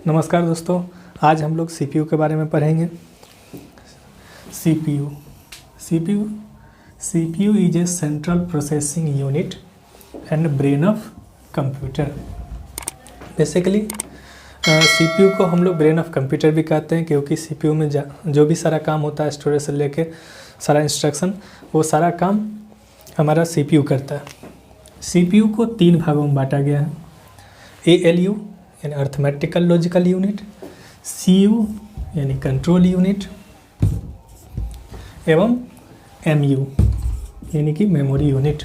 नमस्कार दोस्तों, आज हम लोग सीपीयू के बारे में पढ़ेंगे। CPU is a central processing unit and brain of computer. Basically CPU को हम लोग ब्रेन ऑफ कंप्यूटर भी कहते हैं, क्योंकि सीपीयू में जो भी सारा काम होता है, स्टोरेज से लेके सारा इंस्ट्रक्शन, वो सारा काम हमारा सीपीयू करता है। सीपीयू को 3 भागों में बांटा गया है। ALU यानी अर्थमेटिकल लॉजिकल यूनिट, CU यानी कंट्रोल यूनिट एवं MU यानी कि memory unit.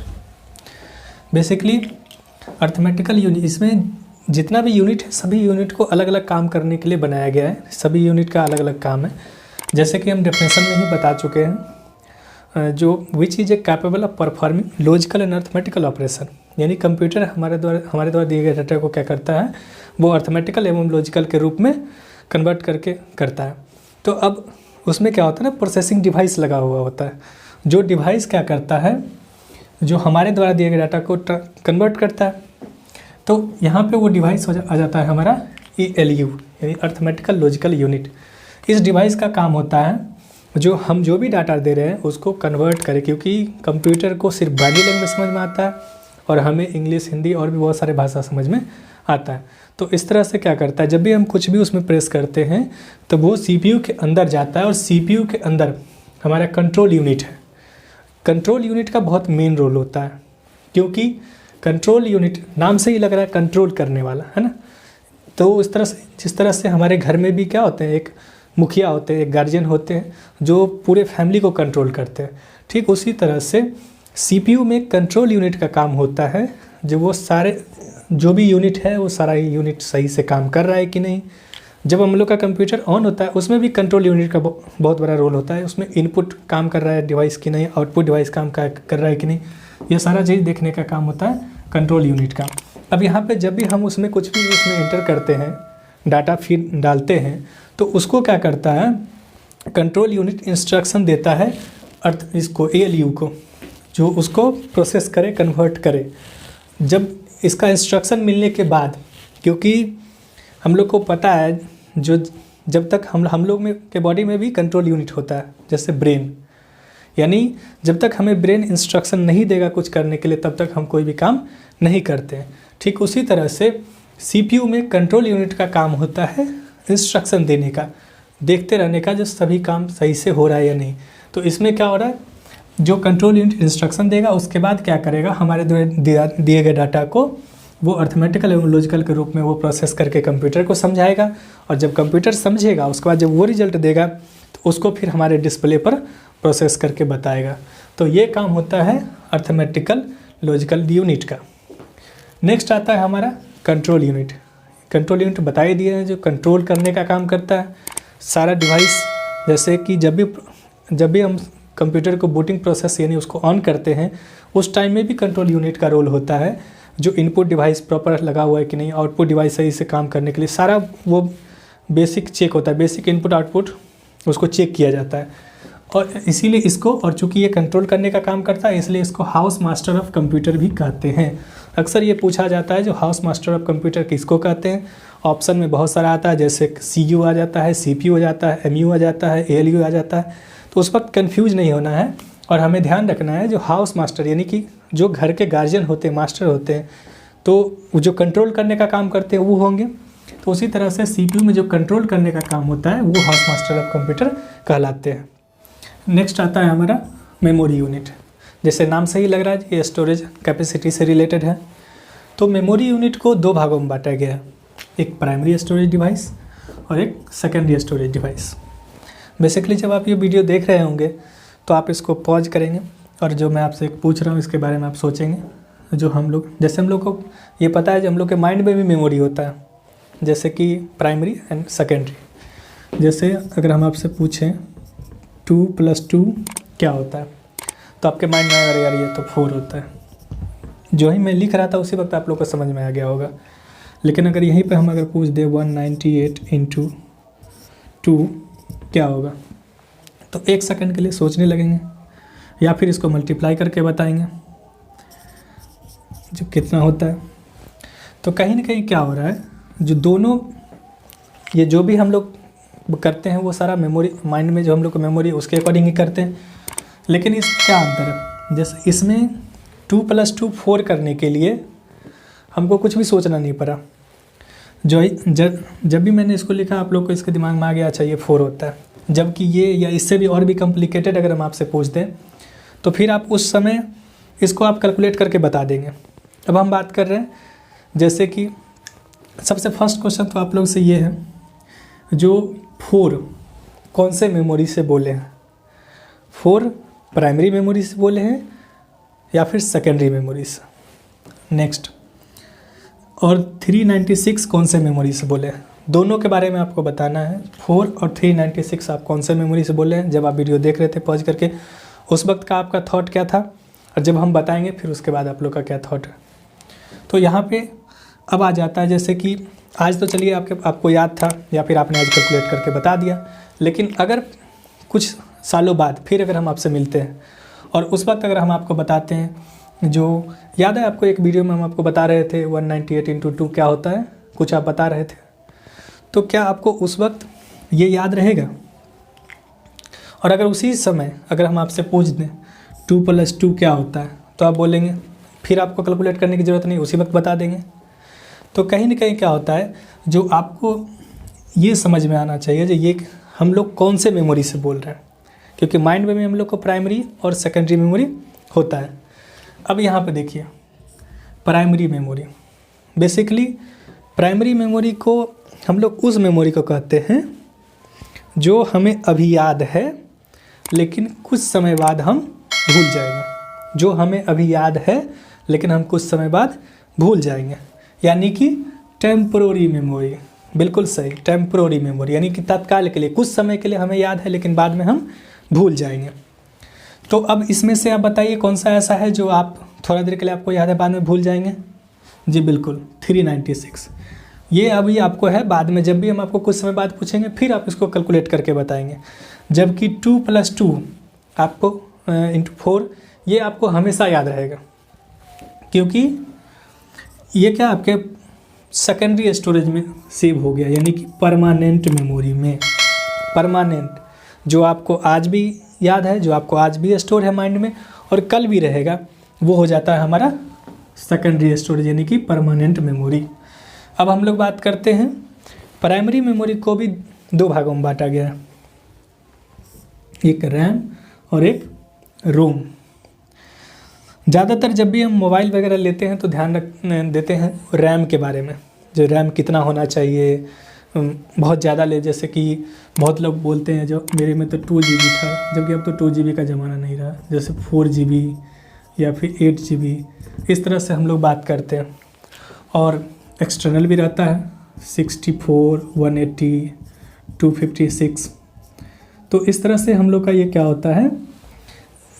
Basically arithmetical unit, इसमें जितना भी यूनिट है सभी यूनिट को अलग अलग काम करने के लिए बनाया गया है। सभी यूनिट का अलग अलग काम है, जैसे कि हम डेफिनेशन में ही बता चुके हैं। जो which is a capable of performing logical and arithmetical operation, यानी कंप्यूटर हमारे द्वारा दिए गए डाटा को क्या करता है, वो अर्थमेटिकल एवं लॉजिकल के रूप में कन्वर्ट करके करता है। तो अब उसमें क्या होता है ना, प्रोसेसिंग डिवाइस लगा हुआ होता है। जो डिवाइस क्या करता है, जो हमारे द्वारा दिए गए डाटा को कन्वर्ट करता है। तो यहाँ पे वो डिवाइस आ जाता है हमारा ALU यानी अर्थमेटिकल लॉजिकल यूनिट। इस डिवाइस का काम होता है हम जो भी डाटा दे रहे हैं उसको कन्वर्ट करें, क्योंकि कंप्यूटर को सिर्फ बाइनरी लैंग्वेज समझ में आता है और हमें इंग्लिश, हिंदी और भी बहुत सारे भाषा समझ में आता है। तो इस तरह से क्या करता है, जब भी हम कुछ भी उसमें प्रेस करते हैं तो वो CPU के अंदर जाता है, और CPU के अंदर हमारा कंट्रोल यूनिट है। कंट्रोल यूनिट का बहुत मेन रोल होता है, क्योंकि कंट्रोल यूनिट नाम से ही लग रहा है कंट्रोल करने वाला, है ना। तो इस तरह से, जिस तरह से हमारे घर में भी क्या होते हैं, एक मुखिया होते हैं, एक गार्जियन होते हैं जो पूरे फैमिली को कंट्रोल करते हैं, ठीक उसी तरह से CPU में कंट्रोल यूनिट का काम होता है। जो वो सारे जो भी यूनिट है वो सारा यूनिट सही से काम कर रहा है कि नहीं। जब हम लोग का कंप्यूटर ऑन होता है उसमें भी कंट्रोल यूनिट का बहुत बड़ा रोल होता है। उसमें इनपुट काम कर रहा है डिवाइस की नहीं, आउटपुट डिवाइस काम कर रहा है कि नहीं, ये सारा चीज़ देखने का काम होता है कंट्रोल यूनिट का। अब यहाँ पर जब भी हम उसमें कुछ भी उसमें एंटर करते हैं, डाटा फीड डालते हैं, तो उसको क्या करता है, कंट्रोल यूनिट इंस्ट्रक्शन देता है इसको ALU को, जो उसको प्रोसेस करे, कन्वर्ट करे। जब इसका इंस्ट्रक्शन मिलने के बाद, क्योंकि हम लोग को पता है जो जब तक हम लोग में के बॉडी में भी कंट्रोल यूनिट होता है, जैसे ब्रेन, यानी जब तक हमें ब्रेन इंस्ट्रक्शन नहीं देगा कुछ करने के लिए तब तक हम कोई भी काम नहीं करते हैं। ठीक उसी तरह से CPU में कंट्रोल यूनिट का काम होता है इंस्ट्रक्शन देने का, देखते रहने का जो सभी काम सही से हो रहा है या नहीं। तो इसमें क्या हो रहा है, जो कंट्रोल यूनिट इंस्ट्रक्शन देगा उसके बाद क्या करेगा, हमारे द्वारा दिए गए डाटा को वो अर्थमेटिकल एवं लॉजिकल के रूप में वो प्रोसेस करके कंप्यूटर को समझाएगा, और जब कंप्यूटर समझेगा उसके बाद जब वो रिजल्ट देगा तो उसको फिर हमारे डिस्प्ले पर प्रोसेस करके बताएगा। तो ये काम होता है अर्थमेटिकल लॉजिकल यूनिट का। नेक्स्ट आता है हमारा कंट्रोल यूनिट। कंट्रोल यूनिट बता ही दिए हैं, जो कंट्रोल करने का काम करता है सारा डिवाइस। जैसे कि जब भी हम कंप्यूटर को बूटिंग प्रोसेस यानी उसको ऑन करते हैं, उस टाइम में भी कंट्रोल यूनिट का रोल होता है, जो इनपुट डिवाइस प्रॉपर लगा हुआ है कि नहीं, आउटपुट डिवाइस सही से काम करने के लिए सारा वो बेसिक चेक होता है, बेसिक इनपुट आउटपुट उसको चेक किया जाता है। और इसीलिए इसको, और चूँकि ये कंट्रोल करने का काम करता है, इसलिए इसको हाउस मास्टर ऑफ कंप्यूटर भी कहते हैं। अक्सर ये पूछा जाता है जो हाउस मास्टर ऑफ कंप्यूटर किसको कहते हैं। ऑप्शन में बहुत सारा आता है, जैसे CU आ जाता है, CPU आ जाता है, MU आ जाता है, ALU आ जाता है। तो उस वक्त कन्फ्यूज नहीं होना है, और हमें ध्यान रखना है जो हाउस मास्टर यानी कि जो घर के गार्जियन होते हैं, मास्टर होते हैं, तो जो कंट्रोल करने का काम करते हैं वो होंगे। तो उसी तरह से CPU में जो कंट्रोल करने का काम होता है वो हाउस मास्टर ऑफ कंप्यूटर कहलाते हैं। नेक्स्ट आता है हमारा मेमोरी यूनिट। जैसे नाम से ही लग रहा है ये स्टोरेज कैपेसिटी से रिलेटेड है। तो मेमोरी यूनिट को 2 भागों में बांटा गया है, एक प्राइमरी स्टोरेज डिवाइस और एक सेकेंडरी स्टोरेज डिवाइस। बेसिकली जब आप ये वीडियो देख रहे होंगे तो आप इसको पॉज करेंगे, और जो मैं आपसे पूछ रहा हूँ इसके बारे में आप सोचेंगे। जो हम लोग, जैसे हम लोग को ये पता है, जो हम लोग के माइंड में भी मेमोरी होता है, जैसे कि प्राइमरी एंड सेकेंडरी। जैसे अगर हम आपसे पूछें 2 + 2 क्या होता है, तो आपके माइंड में अगर यार ये तो 4 होता है। जो ही मैं लिख रहा था उसी वक्त आप लोग को समझ में आ गया होगा। लेकिन अगर यहीं पे हम अगर पूछ दें 198 × 2 क्या होगा, तो 1 सेकंड के लिए सोचने लगेंगे, या फिर इसको मल्टीप्लाई करके बताएंगे जो कितना होता है। तो कहीं ना कहीं क्या हो रहा है, जो दोनों ये जो भी हम लोग करते हैं वो सारा मेमोरी, माइंड में जो हम लोग को मेमोरी उसके अकॉर्डिंग ही करते हैं। लेकिन इस क्या अंतर है, जैसे इसमें 2 + 2 4 करने के लिए हमको कुछ भी सोचना नहीं पड़ा। जब भी मैंने इसको लिखा आप लोग को इसके दिमाग में आ गया अच्छा ये 4 होता है, जबकि ये या इससे भी और भी कॉम्प्लिकेटेड अगर हम आपसे पूछ दें तो फिर आप उस समय इसको आप कैलकुलेट करके बता देंगे। अब हम बात कर रहे हैं जैसे कि सबसे फर्स्ट क्वेश्चन तो आप लोग से ये है, जो 4 कौन से मेमोरी से बोले हैं? 4 प्राइमरी मेमोरी से बोले हैं या फिर सेकेंडरी मेमोरी से? नेक्स्ट, और 396 कौन से मेमोरी से बोले हैं? दोनों के बारे में आपको बताना है। 4 और 396 आप कौन से मेमोरी से बोले हैं? जब आप वीडियो देख रहे थे पॉज करके, उस वक्त का आपका थॉट क्या था, और जब हम बताएंगे फिर उसके बाद आप लोग का क्या थॉट है। तो यहाँ पे अब आ जाता है जैसे कि आज तो चलिए आपको याद था या फिर आपने आज कैलकुलेट करके बता दिया, लेकिन अगर कुछ सालों बाद फिर अगर हम आपसे मिलते हैं और उस वक्त अगर हम आपको बताते हैं, जो याद है आपको एक वीडियो में हम आपको बता रहे थे 198 × 2 क्या होता है, कुछ आप बता रहे थे, तो क्या आपको उस वक्त ये याद रहेगा? और अगर उसी समय अगर हम आपसे पूछ दें 2 + 2 क्या होता है, तो आप बोलेंगे, फिर आपको कैलकुलेट करने की ज़रूरत नहीं, उसी वक्त बता देंगे। तो कहीं ना कहीं क्या होता है, जो आपको ये समझ में आना चाहिए जो ये हम लोग कौन से मेमोरी से बोल रहे हैं, क्योंकि माइंड में हम लोग को प्राइमरी और सेकेंडरी मेमोरी होता है। अब यहाँ पे देखिए primary memory, basically primary memory को हम लोग उस मेमोरी को कहते हैं जो हमें अभी याद है लेकिन कुछ समय बाद हम भूल जाएंगे। जो हमें अभी याद है लेकिन हम कुछ समय बाद भूल जाएंगे, यानी कि टेम्पोररी मेमोरी। बिल्कुल सही, टेम्पोररी मेमोरी, यानी कि तत्काल के लिए, कुछ समय के लिए हमें याद है लेकिन बाद में हम भूल जाएंगे। तो अब इसमें से आप बताइए कौन सा ऐसा है जो आप थोड़ा देर के लिए आपको याद है बाद में भूल जाएंगे? जी बिल्कुल, 396। ये अभी आपको है, बाद में जब भी हम आपको कुछ समय बाद पूछेंगे फिर आप इसको कैलकुलेट करके बताएंगे। जबकि 2 + 2 आपको × 4 ये आपको हमेशा याद रहेगा, क्योंकि ये क्या आपके सेकेंडरी स्टोरेज में सेव हो गया, यानी कि परमानेंट मेमोरी में। परमानेंट जो आपको आज भी याद है, जो आपको आज भी स्टोर है माइंड में और कल भी रहेगा, वो हो जाता है हमारा सेकेंडरी स्टोरेज, यानी कि परमानेंट मेमोरी। अब हम लोग बात करते हैं प्राइमरी मेमोरी को भी 2 भागों में बांटा गया है, एक रैम और एक रोम। ज़्यादातर जब भी हम मोबाइल वगैरह लेते हैं तो ध्यान देते हैं रैम के बारे में, जो रैम कितना होना चाहिए, बहुत ज़्यादा ले, जैसे कि बहुत लोग बोलते हैं जो मेरे में तो 2 GB था, जबकि अब तो 2 GB का ज़माना नहीं रहा, जैसे 4 GB या फिर 8 GB, इस तरह से हम लोग बात करते हैं। और एक्सटर्नल भी रहता है 64, 180, 256, तो इस तरह से हम लोग का ये क्या होता है,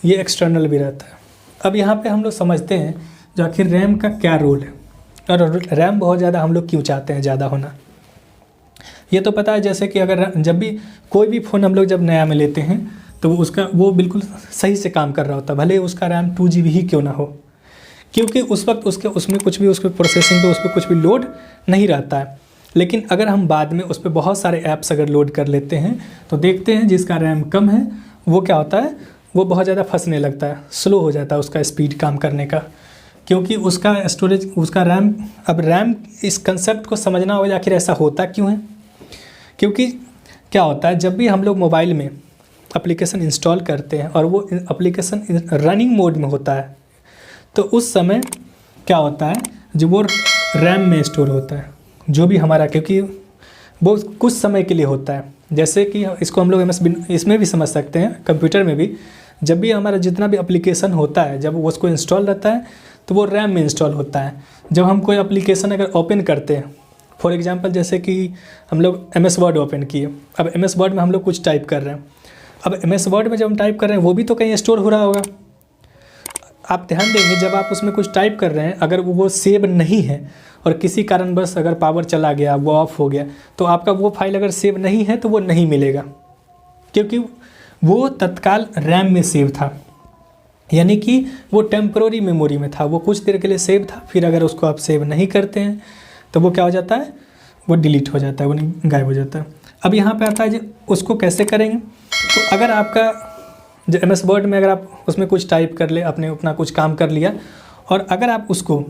ये एक्सटर्नल भी रहता है। अब यहाँ पे हम लोग समझते हैं जो आखिर रैम का क्या रोल है, और रैम बहुत ज़्यादा हम लोग क्यों चाहते हैं ज़्यादा होना। ये तो पता है जैसे कि अगर जब भी कोई भी फ़ोन हम लोग जब नया में लेते हैं तो वो बिल्कुल सही से काम कर रहा होता है, भले उसका रैम 2 GB ही क्यों ना हो, क्योंकि उस वक्त उसमें कुछ भी उसके प्रोसेसिंग पे उस पर कुछ भी लोड नहीं रहता है। लेकिन अगर हम बाद में उस पर बहुत सारे ऐप्स अगर लोड कर लेते हैं तो देखते हैं जिसका रैम कम है वो क्या होता है, वो बहुत ज़्यादा फंसने लगता है, स्लो हो जाता है उसका स्पीड काम करने का, क्योंकि उसका स्टोरेज, उसका रैम। अब रैम, इस कंसेप्ट को समझना होगा आखिर ऐसा होता क्यों है। क्योंकि क्या होता है, जब भी हम लोग मोबाइल में एप्लीकेशन इंस्टॉल करते हैं और वो एप्लीकेशन रनिंग मोड में होता है, तो उस समय क्या होता है, जो वो रैम में स्टोर होता है जो भी हमारा, क्योंकि वो कुछ समय के लिए होता है। जैसे कि इसको हम लोग इसमें भी समझ सकते हैं, कंप्यूटर में भी, जब भी हमारा जितना भी एप्लीकेशन होता है, जब वो उसको इंस्टॉल रहता है तो वो रैम में इंस्टॉल होता है। जब हम कोई एप्लीकेशन अगर ओपन करते हैं, फॉर एग्जांपल जैसे कि हम लोग MS वर्ड ओपन किए, अब MS वर्ड में हम लोग कुछ टाइप कर रहे हैं, अब MS वर्ड में जब हम टाइप कर रहे हैं वो भी तो कहीं स्टोर हो रहा होगा। आप ध्यान देंगे जब आप उसमें कुछ टाइप कर रहे हैं, अगर वो सेव नहीं है और किसी कारणवश अगर पावर चला गया, वो ऑफ हो गया, तो आपका वो फाइल अगर सेव नहीं है तो वो नहीं मिलेगा, क्योंकि वो तत्काल रैम में सेव था, यानी कि वो टेम्पररी मेमोरी में था, वो कुछ देर के लिए सेव था। फिर अगर उसको आप सेव नहीं करते हैं तो वो क्या हो जाता है, वो डिलीट हो जाता है, वो गायब हो जाता है। अब यहाँ पे आता है जी उसको कैसे करेंगे। तो अगर आपका जो MS वर्ड में अगर आप उसमें कुछ टाइप कर ले, आपने अपना कुछ काम कर लिया, और अगर आप उसको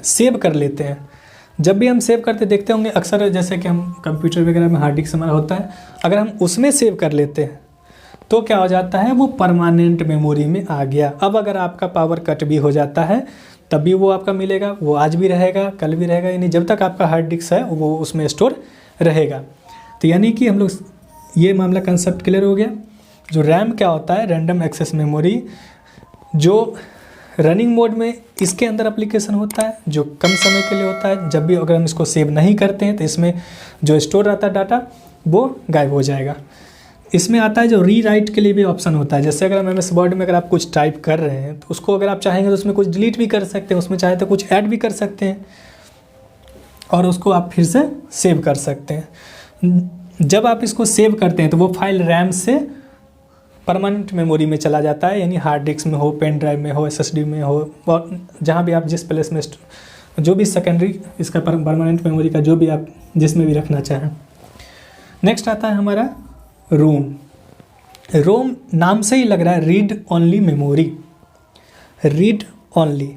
सेव कर लेते हैं, जब भी हम सेव करते देखते होंगे अक्सर, जैसे कि हम कंप्यूटर वगैरह में हार्ड डिस्क हमारा होता है, अगर हम उसमें सेव कर लेते हैं तो क्या हो जाता है, वो परमानेंट मेमोरी में आ गया। अब अगर आपका पावर कट भी हो जाता है तब भी वो आपका मिलेगा, वो आज भी रहेगा, कल भी रहेगा, यानी जब तक आपका हार्ड डिस्क है वो उसमें स्टोर रहेगा। तो यानी कि हम लोग ये मामला कंसेप्ट क्लियर हो गया। जो रैम क्या होता है, रैंडम एक्सेस मेमोरी, जो रनिंग मोड में इसके अंदर एप्लीकेशन होता है, जो कम समय के लिए होता है। जब भी अगर हम इसको सेव नहीं करते हैं तो इसमें जो स्टोर रहता है डाटा वो गायब हो जाएगा। इसमें आता है जो री राइट के लिए भी ऑप्शन होता है। जैसे अगर हम MS वर्ड में अगर आप कुछ टाइप कर रहे हैं तो उसको अगर आप चाहेंगे तो उसमें कुछ डिलीट भी कर सकते हैं, उसमें चाहे तो कुछ ऐड भी कर सकते हैं और उसको आप फिर से सेव कर सकते हैं। जब आप इसको सेव करते हैं तो वो फाइल रैम से परमानेंट मेमोरी में चला जाता है, यानी हार्ड डिस्क में हो, पेन ड्राइव में हो, SSD में हो, और जहाँ भी आप जिस प्लेस में जो भी सेकेंडरी इसका परमानेंट मेमोरी का जो भी आप जिसमें भी रखना चाहें। नेक्स्ट आता है हमारा रोम। रोम नाम से ही लग रहा है read only memory, read only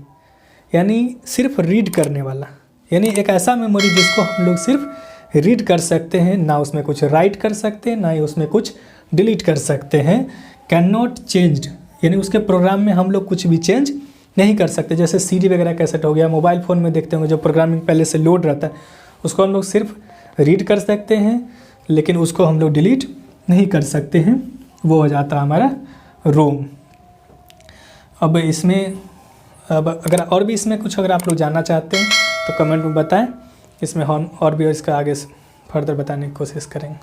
यानी सिर्फ रीड करने वाला, यानी एक ऐसा मेमोरी जिसको हम लोग सिर्फ रीड कर सकते हैं, ना उसमें कुछ राइट कर सकते हैं, ना ही उसमें कुछ डिलीट कर सकते हैं। कैन नॉट चेंज्ड यानी उसके प्रोग्राम में हम लोग कुछ भी चेंज नहीं कर सकते। जैसे CD वगैरह कैसेट हो गया, मोबाइल फ़ोन में देखते होंगे जो प्रोग्रामिंग पहले से लोड रहता है उसको हम लोग सिर्फ रीड कर सकते हैं, लेकिन उसको हम लोग डिलीट नहीं कर सकते हैं। वो हो जाता है हमारा रोम। अब अगर और भी इसमें कुछ अगर आप लोग जानना चाहते हैं तो कमेंट में बताएं, इसमें हम और भी इसका आगे फर्दर बताने की कोशिश करेंगे।